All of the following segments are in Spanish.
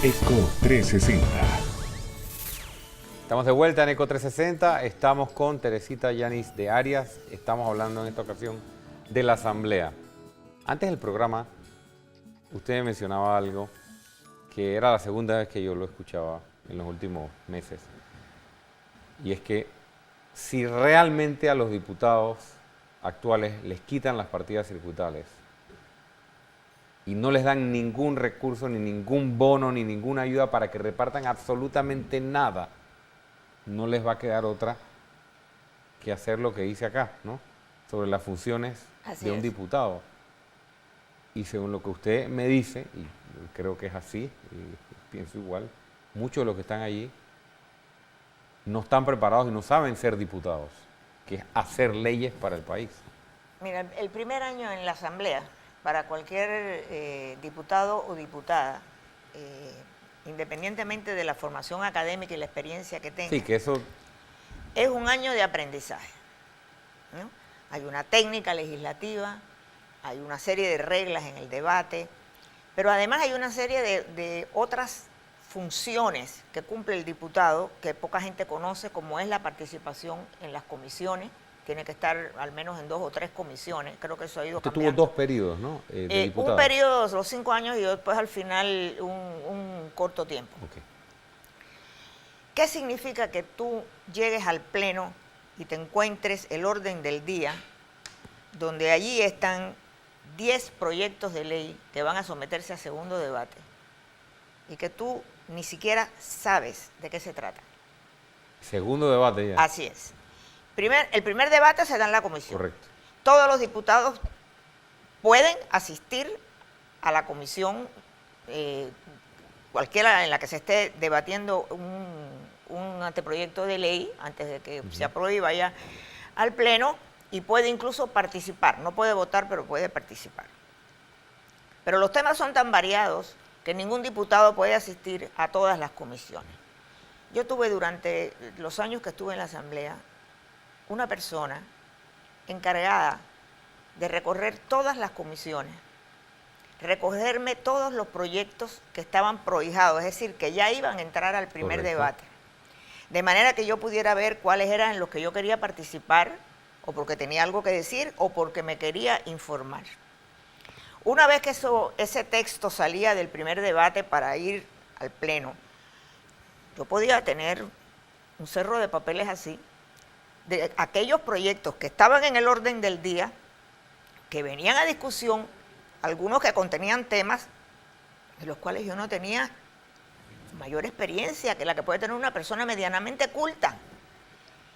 Eco 360. Estamos de vuelta en Eco 360, estamos con Teresita Yanis de Arias, estamos hablando en esta ocasión de la Asamblea. Antes del programa, usted me mencionaba algo que era la segunda vez que yo lo escuchaba en los últimos meses, y es que si realmente a los diputados actuales les quitan las partidas circunstanciales y no les dan ningún recurso, ni ningún bono, ni ninguna ayuda para que repartan absolutamente nada, no les va a quedar otra que hacer lo que dice acá, ¿no? Sobre las funciones de un diputado. Y según lo que usted me dice, y creo que es así, y pienso igual, muchos de los que están allí no están preparados y no saben ser diputados, que es hacer leyes para el país. Mira, el primer año en la Asamblea, para cualquier diputado o diputada, independientemente de la formación académica y la experiencia que tenga, Sí, que eso es un año de aprendizaje, ¿no? Hay una técnica legislativa, hay una serie de reglas en el debate, pero además hay una serie de otras funciones que cumple el diputado que poca gente conoce, como es la participación en las comisiones. Tiene que estar al menos en 2 o 3 comisiones, creo que eso ha ido usted cambiando. tuvo 2 periodos, ¿no? De diputado. Un periodo, los 5 años, y después al final un corto tiempo. Okay. ¿Qué significa que tú llegues al pleno y te encuentres el orden del día, donde allí están 10 proyectos de ley que van a someterse a segundo debate y que tú ni siquiera sabes de qué se trata? Segundo debate ya. Así es. El primer debate se da en la comisión. Correcto. Todos los diputados pueden asistir a la comisión, cualquiera en la que se esté debatiendo un anteproyecto de ley, antes de que se apruebe y vaya al pleno, y puede incluso participar. No puede votar, pero puede participar. Pero los temas son tan variados que ningún diputado puede asistir a todas las comisiones. Yo tuve, durante los años que estuve en la Asamblea, una persona encargada de recorrer todas las comisiones, recogerme todos los proyectos que estaban prohijados, es decir, que ya iban a entrar al primer debate, de manera que yo pudiera ver cuáles eran los que yo quería participar, o porque tenía algo que decir, o porque me quería informar. Una vez que ese texto salía del primer debate para ir al pleno, yo podía tener un cerro de papeles así, de aquellos proyectos que estaban en el orden del día, que venían a discusión, algunos que contenían temas de los cuales yo no tenía mayor experiencia que la que puede tener una persona medianamente culta.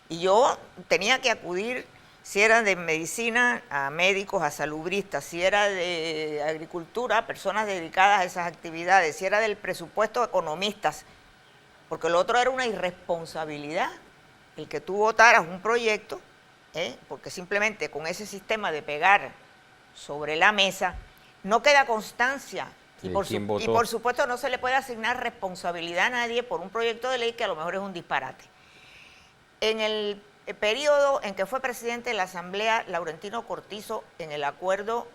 Y yo tenía que acudir, si era de medicina, a médicos, a salubristas; si era de agricultura, a personas dedicadas a esas actividades; si era del presupuesto, economistas, porque lo otro era una irresponsabilidad el que tú votaras un proyecto, porque simplemente con ese sistema de pegar sobre la mesa no queda constancia, sí, y por supuesto no se le puede asignar responsabilidad a nadie por un proyecto de ley que a lo mejor es un disparate. En el periodo en que fue presidente de la Asamblea, Laurentino Cortizo, en el acuerdo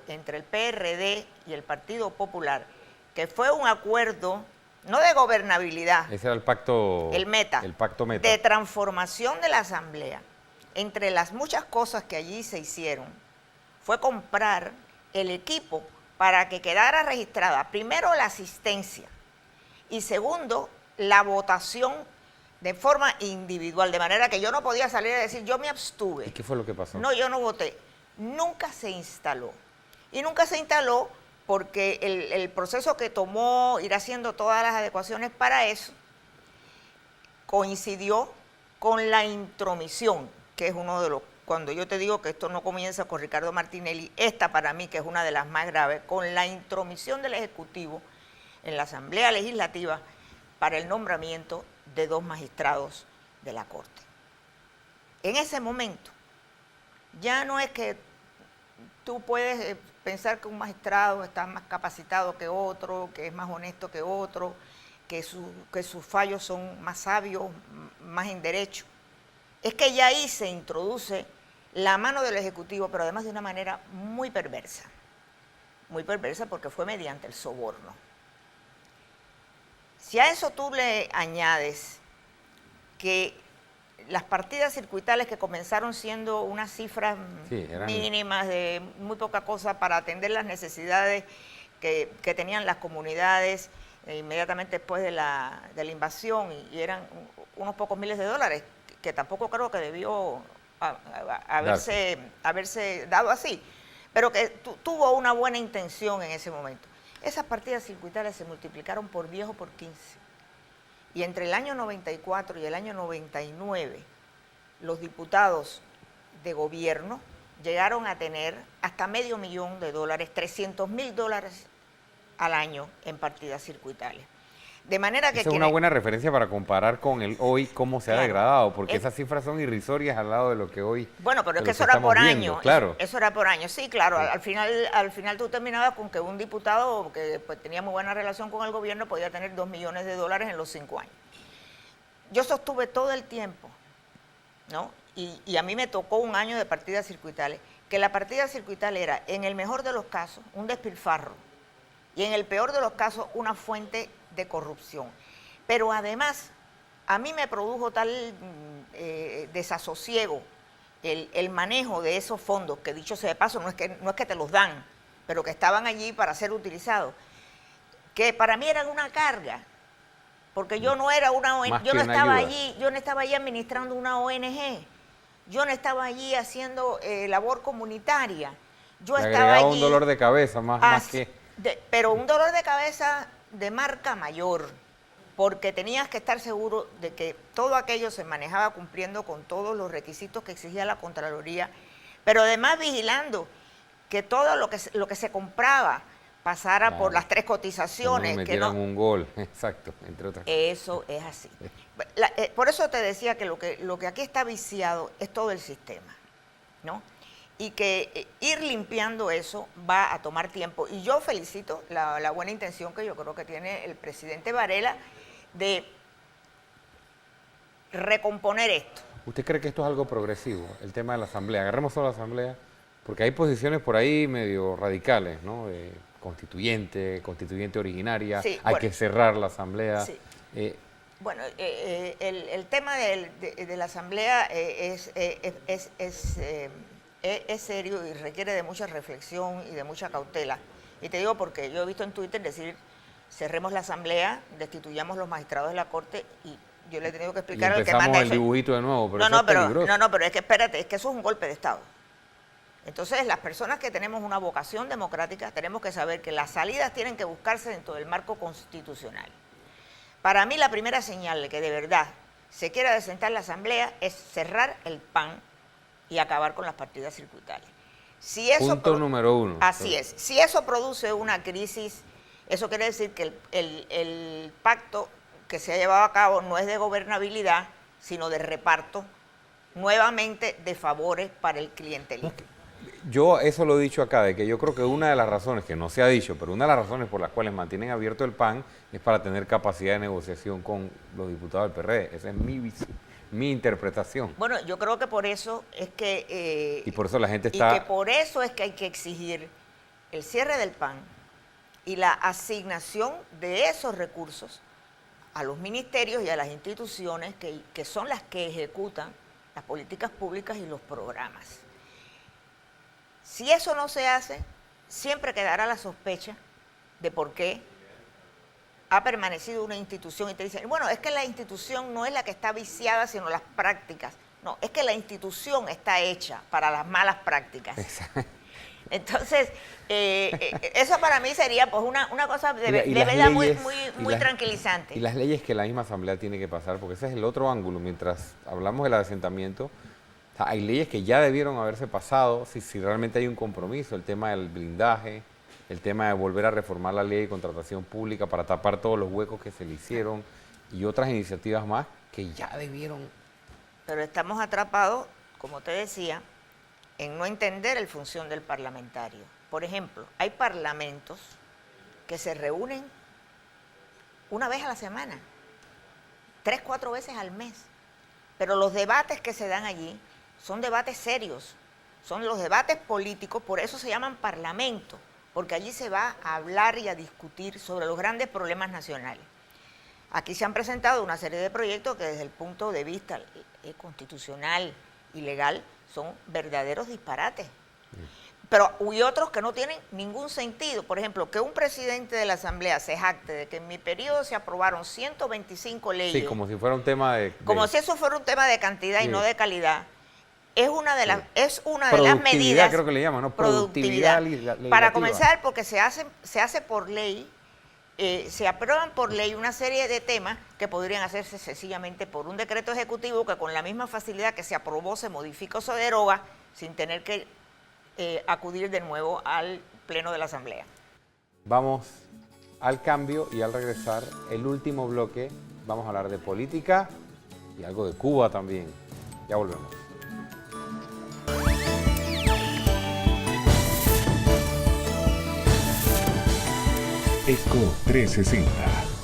entre el PRD y el Partido Popular, que fue un acuerdo no de gobernabilidad, ese era el pacto, el pacto Meta, de transformación de la Asamblea. Entre las muchas cosas que allí se hicieron, fue comprar el equipo para que quedara registrada, primero, la asistencia, y segundo, la votación de forma individual, de manera que yo no podía salir a decir, yo me abstuve. ¿Y qué fue lo que pasó? No, yo no voté. Nunca se instaló. Y nunca se instaló porque el proceso que tomó ir haciendo todas las adecuaciones para eso coincidió con la intromisión, que es uno de los, cuando yo te digo que esto no comienza con Ricardo Martinelli, esta para mí, que es una de las más graves, con la intromisión del Ejecutivo en la Asamblea Legislativa para el nombramiento de 2 magistrados de la Corte. En ese momento, ya no es que tú puedes pensar que un magistrado está más capacitado que otro, que es más honesto que otro, que sus fallos son más sabios, más en derecho. Es que ya ahí se introduce la mano del Ejecutivo, pero además de una manera muy perversa porque fue mediante el soborno. Si a eso tú le añades que las partidas circuitales que comenzaron siendo unas cifras mínimas de muy poca cosa para atender las necesidades que tenían las comunidades inmediatamente después de la invasión, y eran unos pocos miles de dólares, que tampoco creo que debió haberse dado así, pero que tuvo una buena intención en ese momento. Esas partidas circuitales se multiplicaron por 10 o por 15. Y entre el año 94 y el año 99, los diputados de gobierno llegaron a tener hasta $500,000, $300,000 al año en partidas circuitales. De manera que... Esa es una buena referencia para comparar con el hoy, cómo se ha degradado, porque esas cifras son irrisorias al lado de lo que hoy... Bueno, pero es que eso era por año. Claro. Eso era por año, sí, claro. Sí. Al final tú terminabas con que un diputado que pues, tenía muy buena relación con el gobierno podía tener $2 millones en los 5 años. Yo sostuve todo el tiempo, ¿no? Y a mí me tocó un año de partidas circuitales, que la partida circuital era, en el mejor de los casos, un despilfarro, y en el peor de los casos, una fuente de corrupción. Pero además, a mí me produjo tal desasosiego el manejo de esos fondos, que dicho sea de paso, no es que te los dan, pero que estaban allí para ser utilizados, que para mí eran una carga, porque yo no era una ONG, yo no estaba allí administrando una ONG, yo no estaba allí haciendo labor comunitaria, yo estaba allí... un dolor de cabeza más que... pero un dolor de cabeza de marca mayor, porque tenías que estar seguro de que todo aquello se manejaba cumpliendo con todos los requisitos que exigía la Contraloría, pero además vigilando que todo lo que se compraba pasara por las 3 cotizaciones. Que no metieran un gol, exacto, entre otras cosas. Eso es así. Por eso te decía que lo que aquí está viciado es todo el sistema, ¿no? Y que ir limpiando eso va a tomar tiempo. Y yo felicito la buena intención que yo creo que tiene el presidente Varela de recomponer esto. ¿Usted cree que esto es algo progresivo, el tema de la Asamblea? Agarremos solo la Asamblea, porque hay posiciones por ahí medio radicales, ¿no? Constituyente originaria, sí, hay que cerrar la Asamblea. Sí. Bueno, el tema de la Asamblea es serio y requiere de mucha reflexión y de mucha cautela. Y te digo porque yo he visto en Twitter decir, cerremos la Asamblea, destituyamos los magistrados de la Corte, y yo le he tenido que explicar al que manda el dibujito de nuevo, pero pero es que espérate, es que eso es un golpe de Estado. Entonces, las personas que tenemos una vocación democrática tenemos que saber que las salidas tienen que buscarse dentro del marco constitucional. Para mí, la primera señal de que de verdad se quiera desentar la Asamblea es cerrar el PAN y acabar con las partidas circuitales. Si eso Punto número 1. Así es. Si eso produce una crisis, eso quiere decir que el pacto que se ha llevado a cabo no es de gobernabilidad, sino de reparto, nuevamente de favores para el clientelismo. Yo eso lo he dicho acá, de que yo creo que una de las razones, que no se ha dicho, pero una de las razones por las cuales mantienen abierto el PAN es para tener capacidad de negociación con los diputados del PRD. Esa es mi interpretación. Bueno, yo creo que por eso es que... y por eso la gente está... Y que por eso es que hay que exigir el cierre del PAN y la asignación de esos recursos a los ministerios y a las instituciones que son las que ejecutan las políticas públicas y los programas. Si eso no se hace, siempre quedará la sospecha de por qué ha permanecido una institución, y te dicen, bueno, es que la institución no es la que está viciada, sino las prácticas. No, es que la institución está hecha para las malas prácticas. Exacto. Entonces, eso para mí sería pues una cosa de verdad muy tranquilizante. Y las leyes que la misma Asamblea tiene que pasar, porque ese es el otro ángulo. Mientras hablamos del asentamiento, hay leyes que ya debieron haberse pasado si realmente hay un compromiso, el tema del blindaje, el tema de volver a reformar la ley de contratación pública para tapar todos los huecos que se le hicieron y otras iniciativas más que ya debieron. Pero estamos atrapados, como te decía, en no entender la función del parlamentario. Por ejemplo, hay parlamentos que se reúnen una vez a la semana, 3, 4 veces al mes, pero los debates que se dan allí son debates serios, son los debates políticos, por eso se llaman parlamento, porque allí se va a hablar y a discutir sobre los grandes problemas nacionales. Aquí se han presentado una serie de proyectos que desde el punto de vista constitucional y legal son verdaderos disparates. Pero hay otros que no tienen ningún sentido. Por ejemplo, que un presidente de la Asamblea se jacte de que en mi periodo se aprobaron 125 leyes. Sí, como si fuera un tema Como si eso fuera un tema de cantidad y no de calidad. Es una de las, productividad, medidas. creo que le llaman, ¿no? Productividad. Legislativa. Para comenzar, porque se hace por ley, se aprueban por ley una serie de temas que podrían hacerse sencillamente por un decreto ejecutivo que con la misma facilidad que se aprobó se modifica o se deroga sin tener que acudir de nuevo al Pleno de la Asamblea. Vamos al cambio y al regresar, el último bloque, vamos a hablar de política y algo de Cuba también. Ya volvemos. Eco 360.